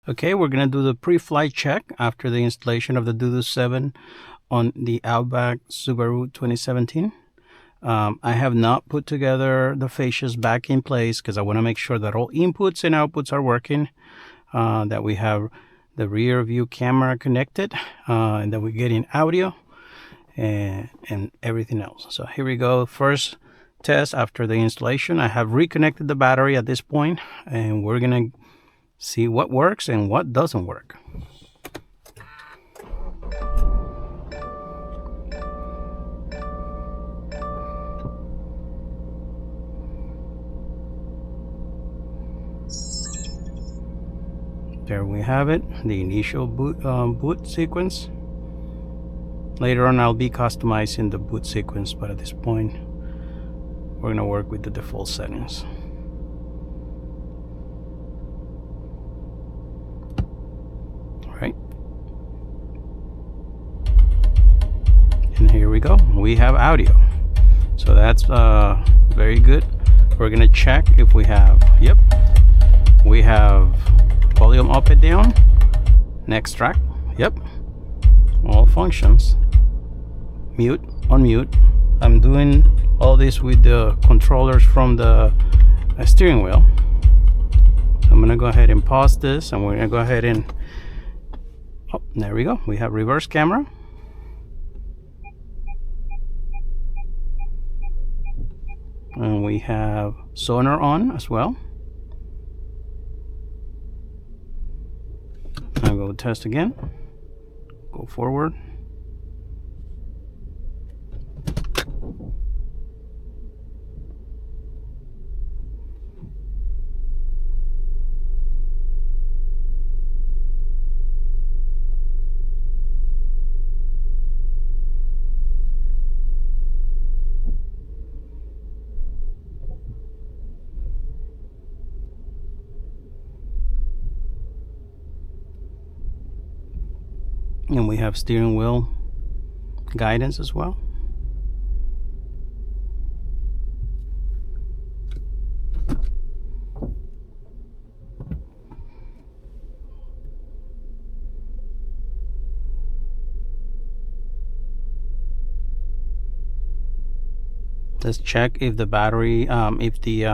Okay, we're going to do the pre-flight check after the installation of the Dudu7 on the Outback Subaru 2017. I have not put together the fascias back in place because I want to make sure that all inputs and outputs are working, that we have the rear view camera connected, and that we're getting audio and everything else. So here we go. First test after the installation. I have reconnected the battery at this point, and we're going to see what works and what doesn't work. There we have it, the initial boot sequence. Later on I'll be customizing the boot sequence, but at this point we're going to work with the default settings. Right, and here we go, we have audio, so that's very good. We're gonna check if we have, yep, we have volume up and down, next track, yep, all functions, mute, unmute. I'm doing all this with the controllers from the steering wheel. I'm gonna go ahead and pause this, and we're gonna go ahead and, oh, there we go, we have reverse camera, and we have sonar on as well. I'll go test again, go forward. And we have steering wheel guidance as well. Let's check if the battery, if the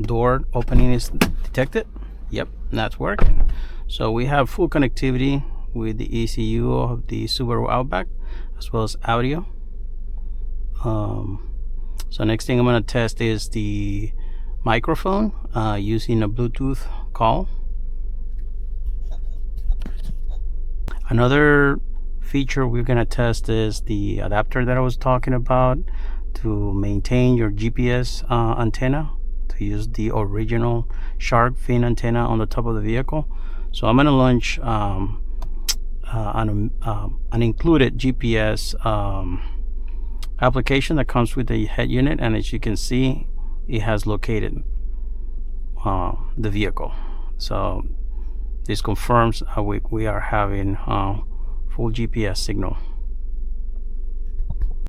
door opening is detected. Yep, that's working. So we have full connectivity with the ECU of the Subaru Outback, as well as audio. So next thing I'm going to test is the microphone using a Bluetooth call. Another feature we're going to test is the adapter that I was talking about to maintain your GPS antenna, to use the original shark fin antenna on the top of the vehicle. So I'm going to launch an included GPS application that comes with the head unit, and as you can see, it has located the vehicle. So this confirms we are having full GPS signal.